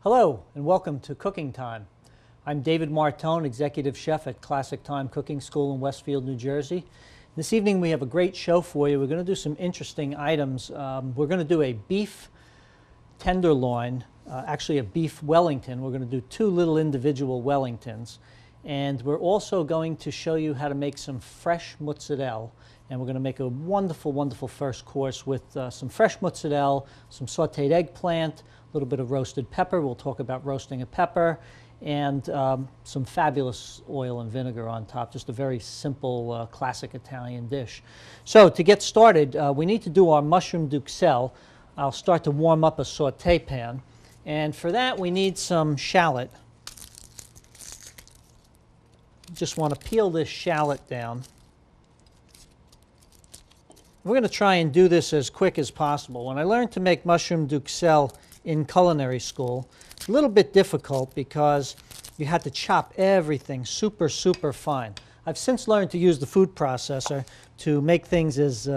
Hello and welcome to Cooking Time. I'm David Martone, Executive Chef at Classic Thyme Cooking School in Westfield, New Jersey. This evening we have a great show for you. We're going to do some interesting items. We're going to do a beef tenderloin, actually a beef Wellington. We're going to do two little individual Wellingtons. And we're also going to show you how to make some fresh mozzarella. And we're going to make a wonderful, wonderful first course with some fresh mozzarella, some sauteed eggplant, a little bit of roasted pepper. We'll talk about roasting a pepper, and some fabulous oil and vinegar on top. Just a very simple, classic Italian dish. So to get started, we need to do our mushroom duxelle. I'll start to warm up a saute pan. And for that, we need some shallot. Just want to peel this shallot down. We're going to try and do this as quick as possible. When I learned to make mushroom duxelle in culinary school, a little bit difficult because you had to chop everything super, super fine. I've since learned to use the food processor to make things as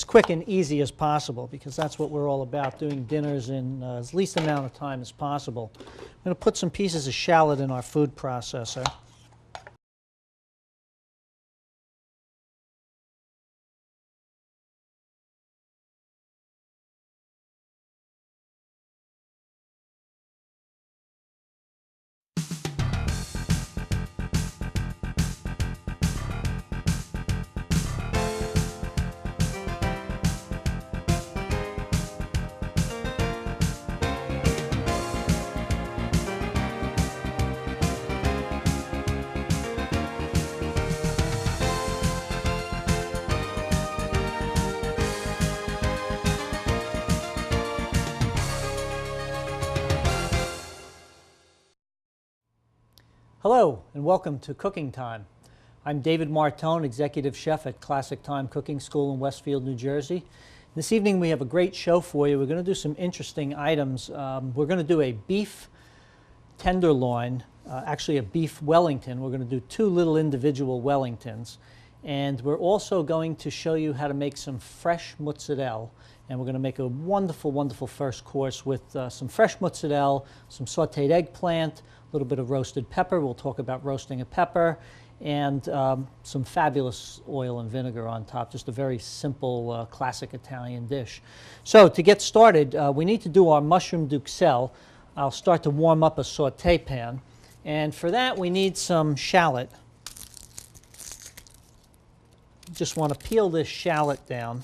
quick and easy as possible, because that's what we're all about, doing dinners in as least amount of time as possible. I'm going to put some pieces of shallot in our food processor. Hello and welcome to Cooking Time. I'm David Martone, Executive Chef at Classic Thyme Cooking School in Westfield, New Jersey. This evening we have a great show for you. We're going to do some interesting items. We're going to do a beef tenderloin, actually a beef Wellington. We're going to do two little individual Wellingtons. And we're also going to show you how to make some fresh mozzarella. And we're going to make a wonderful, wonderful first course with some fresh mozzarella, some sauteed eggplant, a little bit of roasted pepper. We'll talk about roasting a pepper, and some fabulous oil and vinegar on top. Just a very simple, classic Italian dish. So to get started, we need to do our mushroom duxelle. I'll start to warm up a saute pan. And for that, we need some shallot. Just want to peel this shallot down.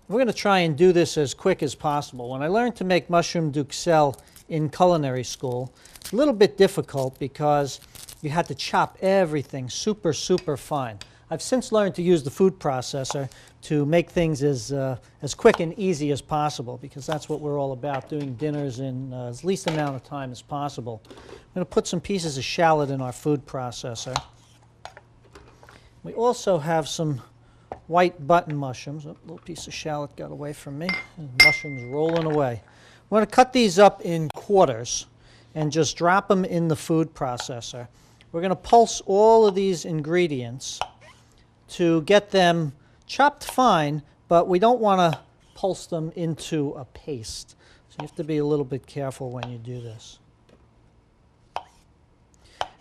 We're going to try and do this as quick as possible. When I learned to make mushroom duxelle in culinary school, a little bit difficult because you had to chop everything super, super fine. I've since learned to use the food processor to make things as quick and easy as possible, because that's what we're all about, doing dinners in as least amount of time as possible. I'm going to put some pieces of shallot in our food processor. We also have some white button mushrooms. Oh, a little piece of shallot got away from me. And mushrooms rolling away. I'm going to cut these up in quarters and just drop them in the food processor. We're going to pulse all of these ingredients to get them chopped fine, but we don't want to pulse them into a paste. So you have to be a little bit careful when you do this.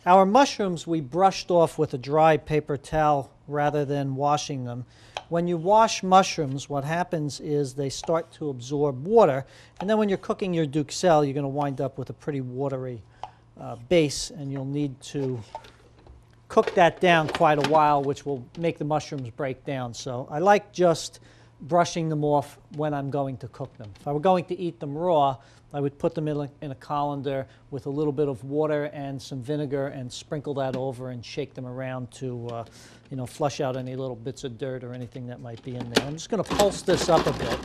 Our mushrooms we brushed off with a dry paper towel rather than washing them. When you wash mushrooms, what happens is they start to absorb water, and then when you're cooking your duxelle, you're going to wind up with a pretty watery base, and you'll need to cook that down quite a while, which will make the mushrooms break down. So I like just brushing them off when I'm going to cook them. If I were going to eat them raw, I would put them in a colander with a little bit of water and some vinegar and sprinkle that over and shake them around to flush out any little bits of dirt or anything that might be in there. I'm just going to pulse this up a bit.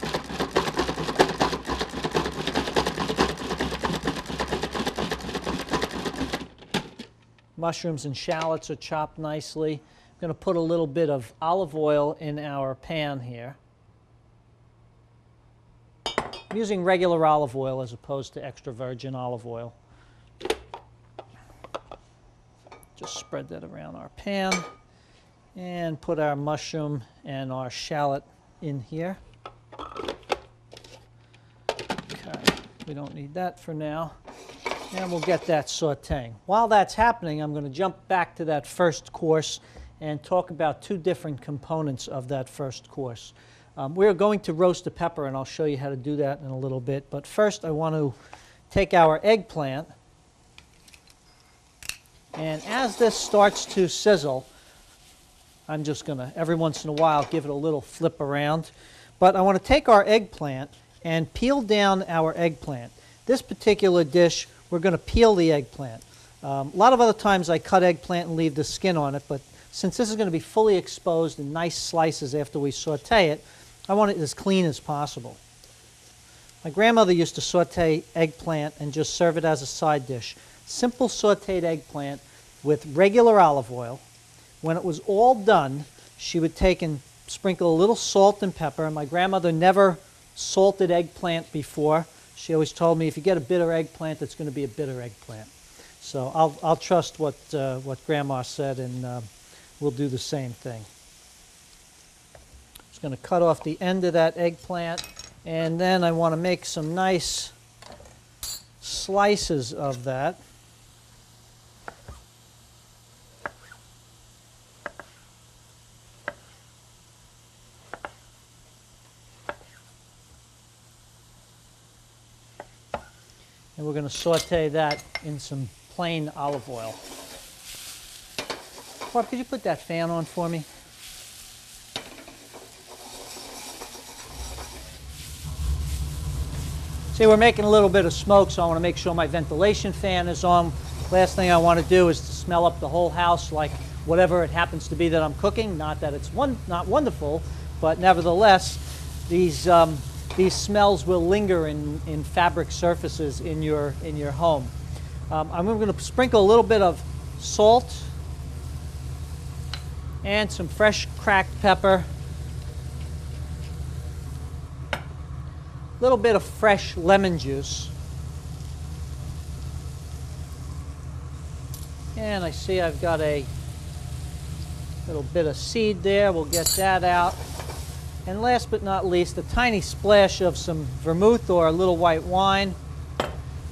Mushrooms and shallots are chopped nicely. I'm going to put a little bit of olive oil in our pan here. I'm using regular olive oil as opposed to extra virgin olive oil. Just spread that around our pan and put our mushroom and our shallot in here. Okay. We don't need that for now. And we'll get that sauteing. While that's happening, I'm going to jump back to that first course and talk about two different components of that first course. We're going to roast a pepper, and I'll show you how to do that in a little bit. But first, I want to take our eggplant, and as this starts to sizzle, I'm just going to, every once in a while, give it a little flip around. But I want to take our eggplant and peel down our eggplant. This particular dish, we're going to peel the eggplant. A lot of other times I cut eggplant and leave the skin on it, but since this is going to be fully exposed in nice slices after we saute it, I want it as clean as possible. My grandmother used to saute eggplant and just serve it as a side dish. Simple sauteed eggplant with regular olive oil. When it was all done, she would take and sprinkle a little salt and pepper. And my grandmother never salted eggplant before. She always told me if you get a bitter eggplant, it's going to be a bitter eggplant. So I'll trust what Grandma said, and we'll do the same thing. Just going to cut off the end of that eggplant, and then I want to make some nice slices of that. And we're going to saute that in some plain olive oil. Barb, could you put that fan on for me? See, we're making a little bit of smoke, so I want to make sure my ventilation fan is on. Last thing I want to do is to smell up the whole house like whatever it happens to be that I'm cooking. Not that it's not wonderful, but nevertheless, these smells will linger in fabric surfaces in your home. I'm going to sprinkle a little bit of salt and some fresh cracked pepper, a little bit of fresh lemon juice, and I see I've got a little bit of seed there. We'll get that out. And last but not least, a tiny splash of some vermouth or a little white wine.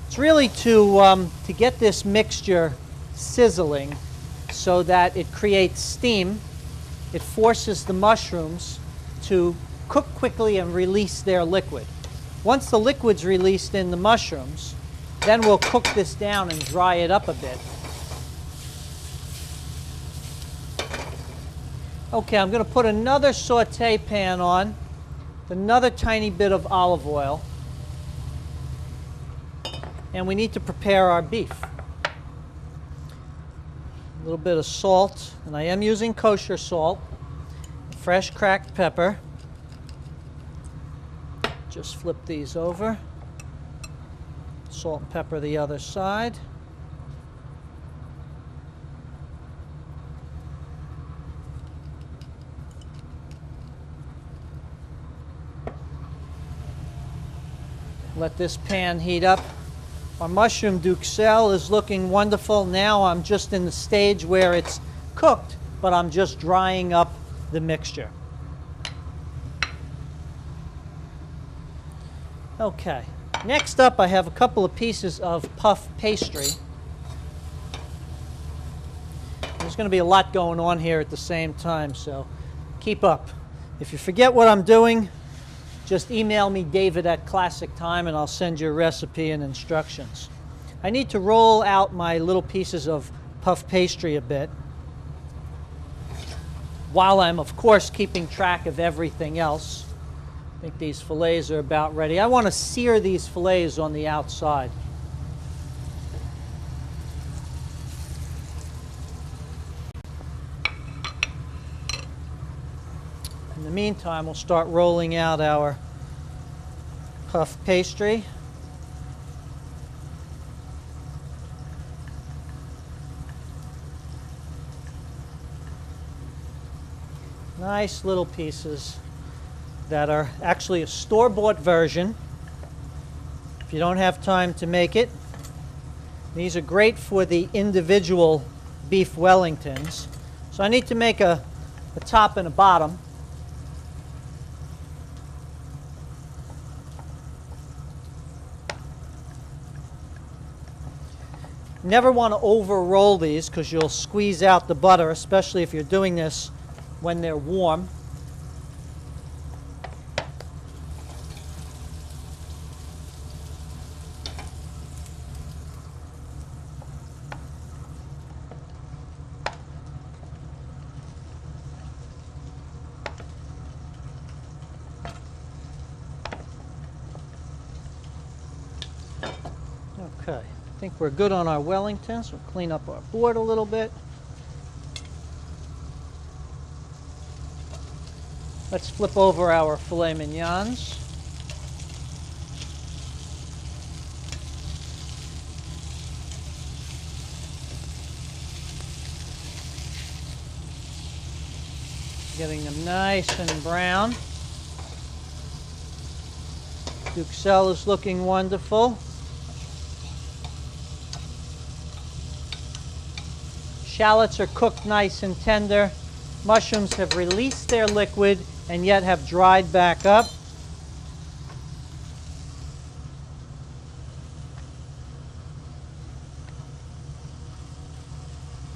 It's really to get this mixture sizzling so that it creates steam. It forces the mushrooms to cook quickly and release their liquid. Once the liquid's released in the mushrooms, then we'll cook this down and dry it up a bit. Okay, I'm going to put another saute pan on, another tiny bit of olive oil, and we need to prepare our beef. A little bit of salt, and I am using kosher salt, fresh cracked pepper. Just flip these over. Salt and pepper the other side. Let this pan heat up. Our mushroom duxelle is looking wonderful. Now I'm just in the stage where it's cooked, but I'm just drying up the mixture. Okay, next up I have a couple of pieces of puff pastry. There's going to be a lot going on here at the same time, so keep up. If you forget what I'm doing, just email me, David at Classic Thyme, and I'll send you a recipe and instructions. I need to roll out my little pieces of puff pastry a bit, while I'm, of course, keeping track of everything else. I think these fillets are about ready. I want to sear these fillets on the outside. In the meantime, we'll start rolling out our puff pastry. Nice little pieces that are actually a store-bought version. If you don't have time to make it, these are great for the individual beef Wellingtons. So I need to make a top and a bottom. Never want to over roll these because you'll squeeze out the butter, especially if you're doing this when they're warm. Okay, I think we're good on our Wellington, so we'll clean up our board a little bit. Let's flip over our filet mignons. Getting them nice and brown. Duxelles is looking wonderful. Shallots are cooked nice and tender. Mushrooms have released their liquid and yet have dried back up.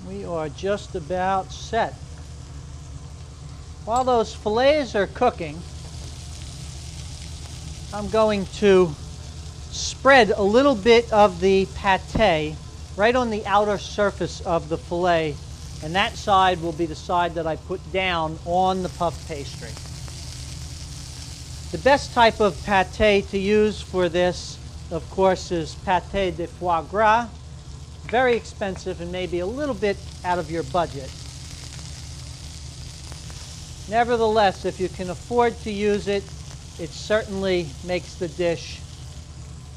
We are just about set. While those fillets are cooking, I'm going to spread a little bit of the pâté right on the outer surface of the fillet, and that side will be the side that I put down on the puff pastry. The best type of pâté to use for this, of course, is pâté de foie gras. Very expensive and maybe a little bit out of your budget. Nevertheless, if you can afford to use it, it certainly makes the dish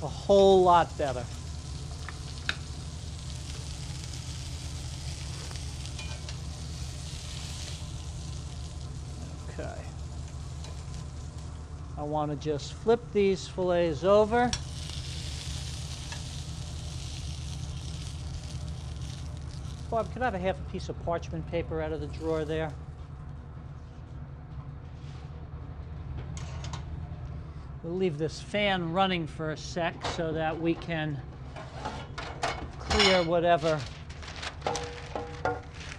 a whole lot better. Okay. I want to just flip these fillets over. Barb, could I have a half a piece of parchment paper out of the drawer there? We'll leave this fan running for a sec so that we can clear whatever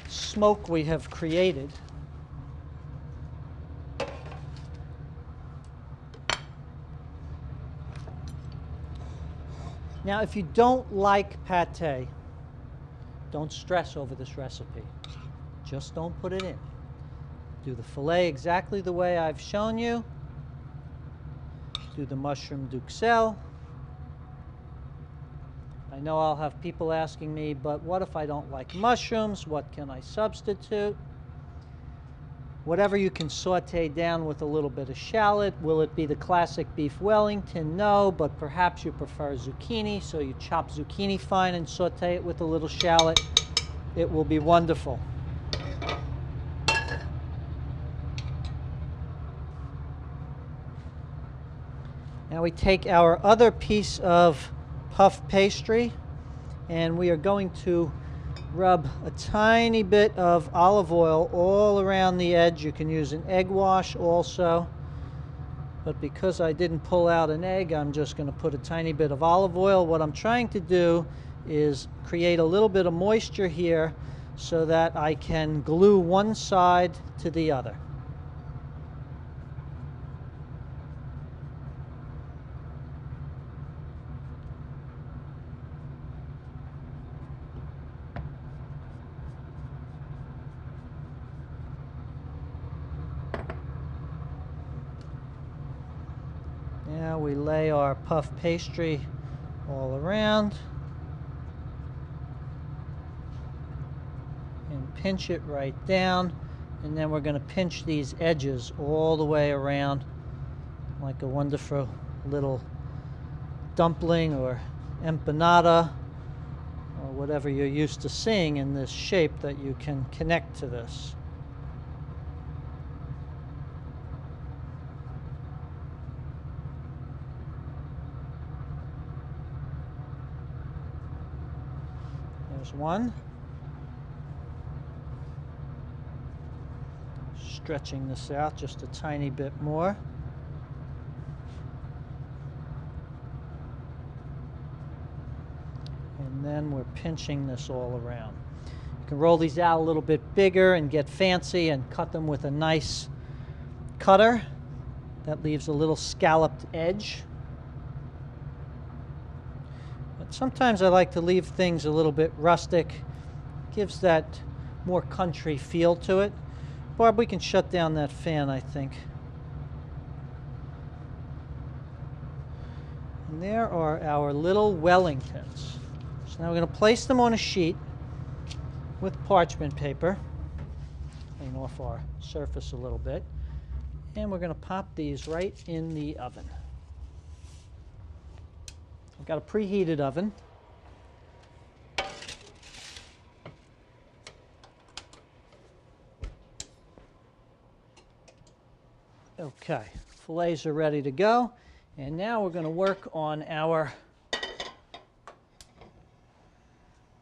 smoke we have created. Now, if you don't like pâté, don't stress over this recipe. Just don't put it in. Do the filet exactly the way I've shown you. Do the mushroom duxelles. I know I'll have people asking me, but what if I don't like mushrooms? What can I substitute? Whatever you can saute down with a little bit of shallot. Will it be the classic beef Wellington? No, but perhaps you prefer zucchini, so you chop zucchini fine and saute it with a little shallot. It will be wonderful. Now we take our other piece of puff pastry and we are going to rub a tiny bit of olive oil all around the edge. You can use an egg wash also, but because I didn't pull out an egg, I'm just going to put a tiny bit of olive oil. What I'm trying to do is create a little bit of moisture here so that I can glue one side to the other. Now we lay our puff pastry all around and pinch it right down, and then we're going to pinch these edges all the way around like a wonderful little dumpling or empanada or whatever you're used to seeing in this shape that you can connect to this. There's one. Stretching this out just a tiny bit more. And And then we're pinching this all around. You can roll these out a little bit bigger and get fancy and cut them with a nice cutter that leaves a little scalloped edge. But sometimes I like to leave things a little bit rustic. Gives that more country feel to it. Barb, we can shut down that fan, I think. And there are our little Wellingtons. So now we're going to place them on a sheet with parchment paper. Clean off our surface a little bit. And we're going to pop these right in the oven. I've got a preheated oven. Okay, fillets are ready to go. And now we're going to work on our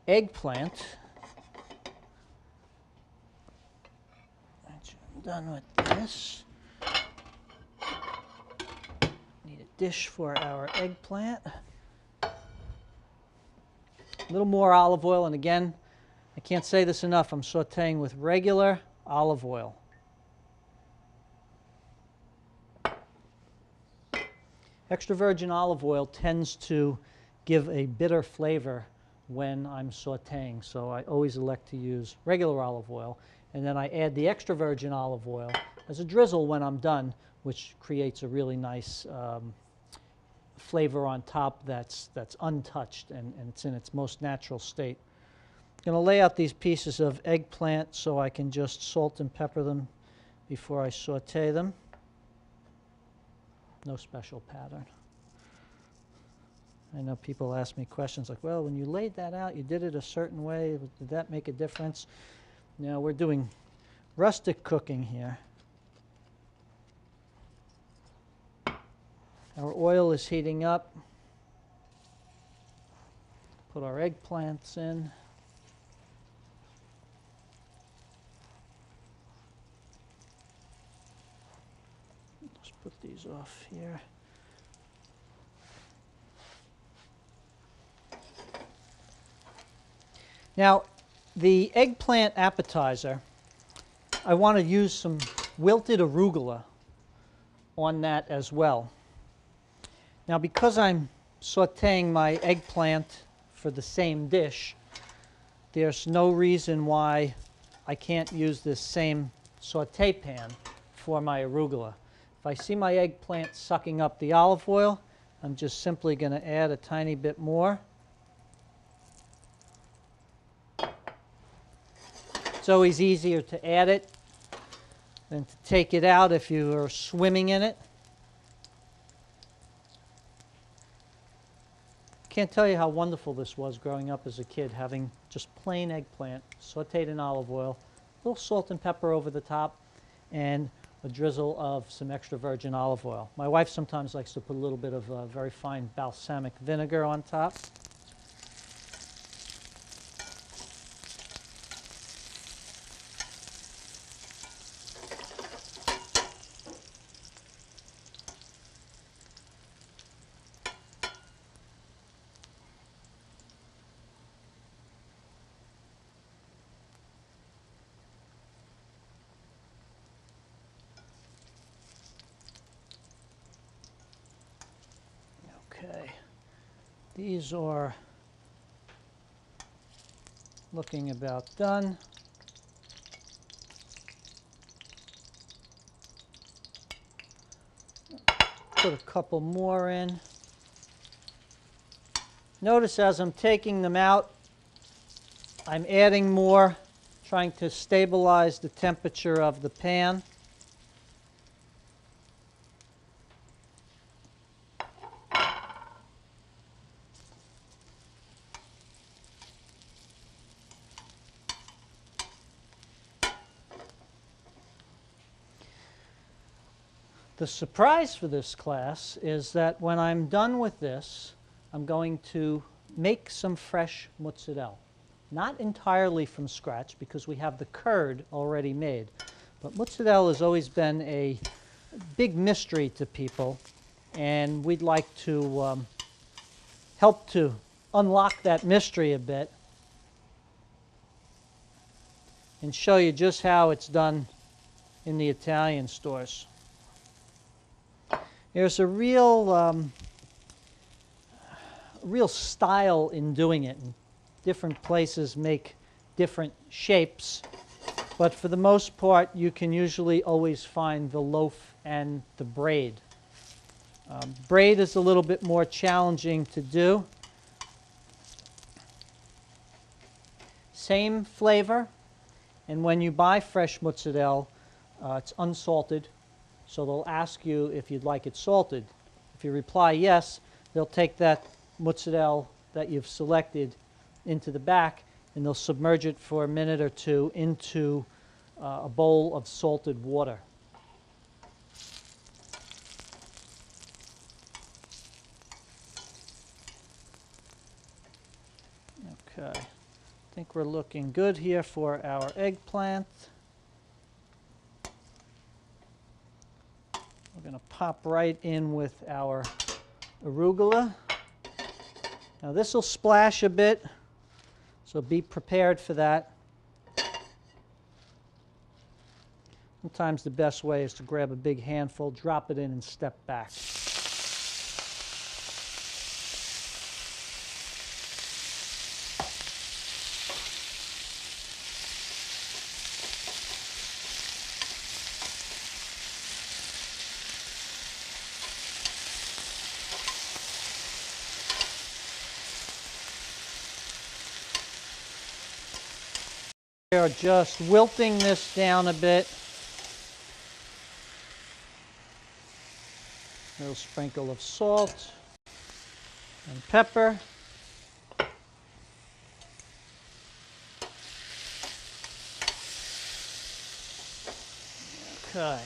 eggplant. I'm done with this. Need a dish for our eggplant. A little more olive oil, and again, I can't say this enough, I'm sauteing with regular olive oil. Extra virgin olive oil tends to give a bitter flavor when I'm sauteing, so I always elect to use regular olive oil. And then I add the extra virgin olive oil as a drizzle when I'm done, which creates a really nice flavor on top that's untouched and it's in its most natural state. I'm going to lay out these pieces of eggplant so I can just salt and pepper them before I saute them. No special pattern. I know people ask me questions like, well, when you laid that out, you did it a certain way. Did that make a difference? No, we're doing rustic cooking here. Our oil is heating up. Put our eggplants in. Put these off here. Now, the eggplant appetizer, I want to use some wilted arugula on that as well. Now, because I'm sauteing my eggplant for the same dish, there's no reason why I can't use this same saute pan for my arugula. If I see my eggplant sucking up the olive oil, I'm just simply going to add a tiny bit more. It's always easier to add it than to take it out if you are swimming in it. Can't tell you how wonderful this was growing up as a kid, having just plain eggplant, sauteed in olive oil, a little salt and pepper over the top, and a drizzle of some extra virgin olive oil. My wife sometimes likes to put a little bit of very fine balsamic vinegar on top. Okay, these are looking about done. Put a couple more in. Notice as I'm taking them out, I'm adding more, trying to stabilize the temperature of the pan. The surprise for this class is that when I'm done with this, I'm going to make some fresh mozzarella. Not entirely from scratch because we have the curd already made. But mozzarella has always been a big mystery to people, and we'd like to help to unlock that mystery a bit and show you just how it's done in the Italian stores. There's a real style in doing it. And different places make different shapes, but for the most part, you can usually always find the loaf and the braid. Braid is a little bit more challenging to do. Same flavor, and when you buy fresh mozzarella, it's unsalted, so they'll ask you if you'd like it salted. If you reply yes, they'll take that mozzarella that you've selected into the back and they'll submerge it for a minute or two into a bowl of salted water. Okay, I think we're looking good here for our eggplant. We're going to pop right in with our arugula. Now this will splash a bit, so be prepared for that. Sometimes the best way is to grab a big handful, drop it in, and step back. We are just wilting this down a bit. A little sprinkle of salt and pepper. Okay.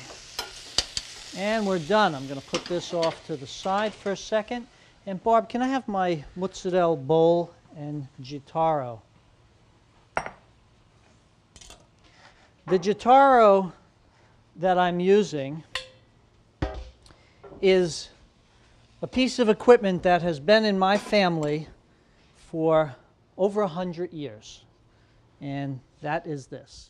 And we're done. I'm going to put this off to the side for a second. And Barb, can I have my mozzarella bowl and gittaro? The gittaro that I'm using is a piece of equipment that has been in my family for over 100 years, and that is this.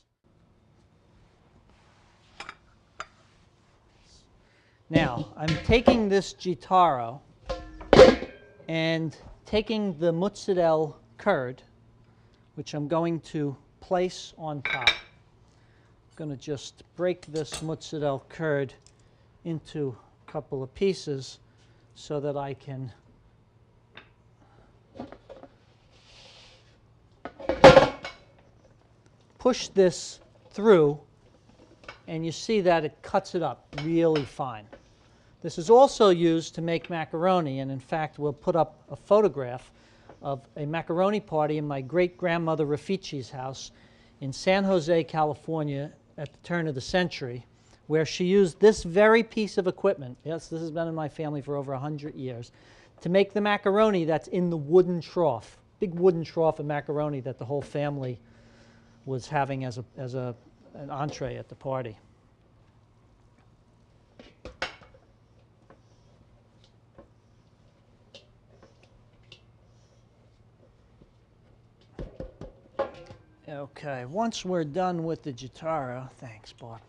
Now, I'm taking this gittaro and taking the mozzarella curd, which I'm going to place on top. I'm going to just break this mozzarella curd into a couple of pieces so that I can push this through, and you see that it cuts it up really fine. This is also used to make macaroni, and in fact we'll put up a photograph of a macaroni party in my great-grandmother Rafici's house in San Jose, California at the turn of the century, where she used this very piece of equipment, yes, this has been in my family for over 100 years, to make the macaroni that's in the wooden trough, big wooden trough of macaroni that the whole family was having as an entree at the party. Okay, once we're done with the gittaro, thanks, Bob.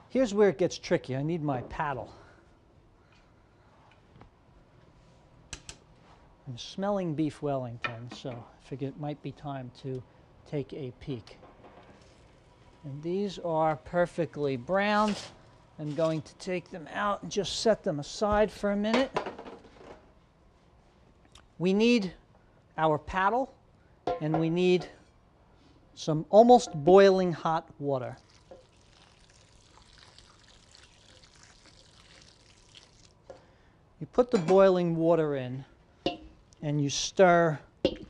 Here's where it gets tricky. I need my paddle. I'm smelling beef Wellington, so I figured it might be time to take a peek. And these are perfectly browned. I'm going to take them out and just set them aside for a minute. We need our paddle, and we need some almost boiling hot water. You put the boiling water in and you stir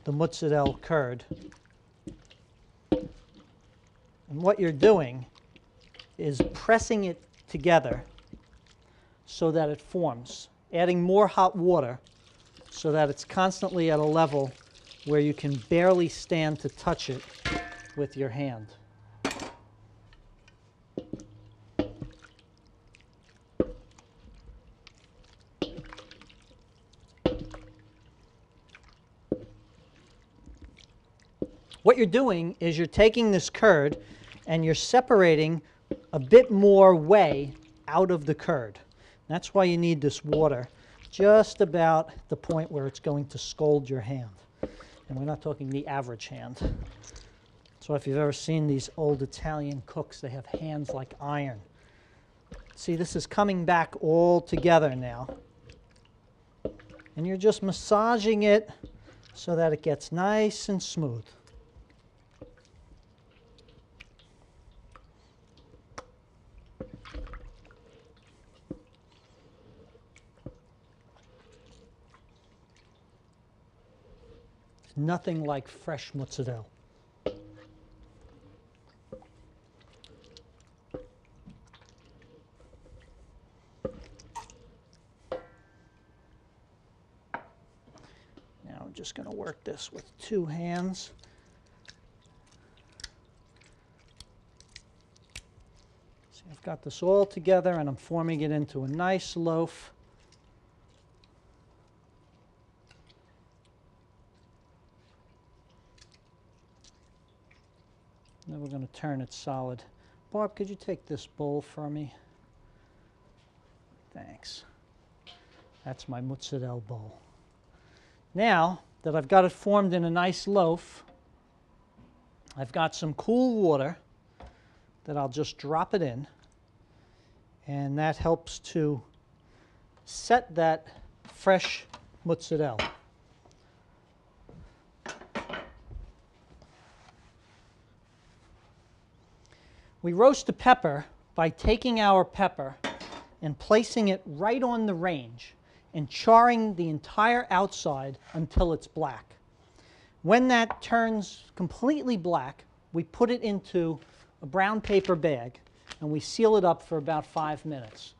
the mozzarella curd. And what you're doing is pressing it together so that it forms, adding more hot water so that it's constantly at a level where you can barely stand to touch it with your hand. What you're doing is you're taking this curd and you're separating a bit more whey out of the curd. That's why you need this water just about the point where it's going to scald your hand. And we're not talking the average hand. So if you've ever seen these old Italian cooks, they have hands like iron. See, this is coming back all together now. And you're just massaging it so that it gets nice and smooth. Nothing like fresh mozzarella. Now I'm just going to work this with 2 hands. See, I've got this all together and I'm forming it into a nice loaf. Then we're going to turn it solid. Barb, could you take this bowl for me? Thanks. That's my mozzarella bowl. Now that I've got it formed in a nice loaf, I've got some cool water that I'll just drop it in, and that helps to set that fresh mozzarella. We roast a pepper by taking our pepper and placing it right on the range and charring the entire outside until it's black. When that turns completely black, we put it into a brown paper bag and we seal it up for about 5 minutes.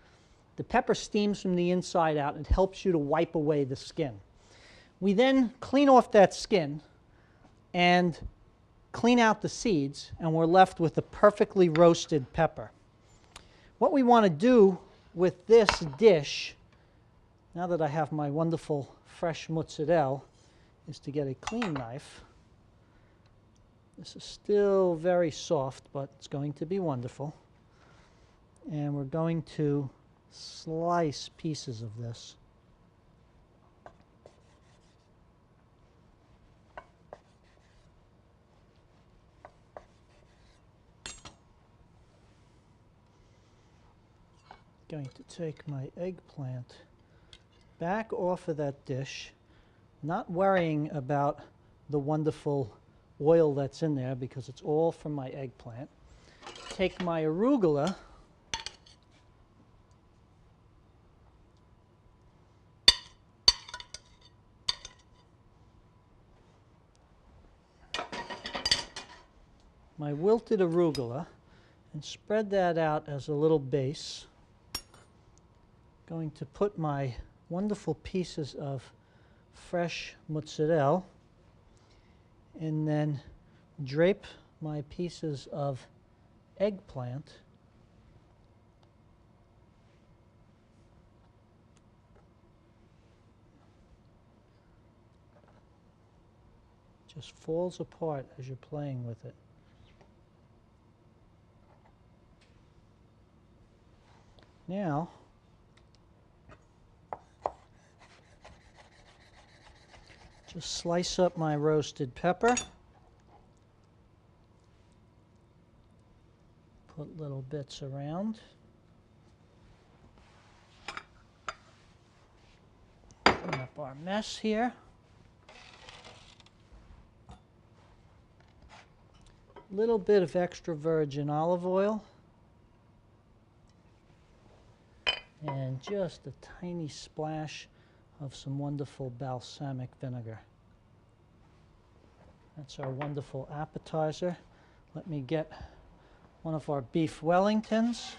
The pepper steams from the inside out and helps you to wipe away the skin. We then clean off that skin and clean out the seeds, and we're left with a perfectly roasted pepper. What we want to do with this dish, now that I have my wonderful fresh mozzarella, is to get a clean knife. This is still very soft, but it's going to be wonderful. And we're going to slice pieces of this. Going to take my eggplant back off of that dish, not worrying about the wonderful oil that's in there because it's all from my eggplant. Take my arugula, my wilted arugula, and spread that out as a little base. Going to put my wonderful pieces of fresh mozzarella and then drape my pieces of eggplant just falls apart as you're playing with it. Now just slice up my roasted pepper, put little bits around, clean up our mess here. Little bit of extra virgin olive oil and just a tiny splash of some wonderful balsamic vinegar. That's our wonderful appetizer. Let me get one of our beef Wellingtons.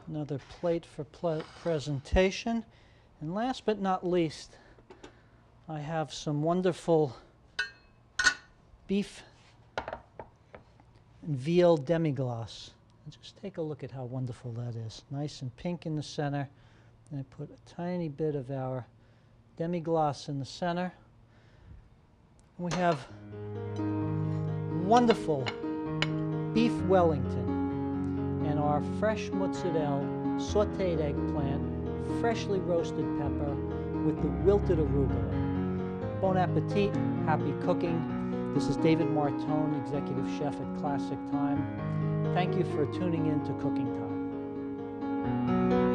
Another plate for presentation, And last but not least, I have some wonderful beef and veal demi-glace. And just take a look at how wonderful that is. Nice and pink in the center. And I put a tiny bit of our demi-glace in the center. We have wonderful beef Wellington and our fresh mozzarella, sauteed eggplant, freshly roasted pepper with the wilted arugula. Bon appetit, happy cooking. This is David Martone, Executive Chef at Classic Thyme. Thank you for tuning in to Cooking Time.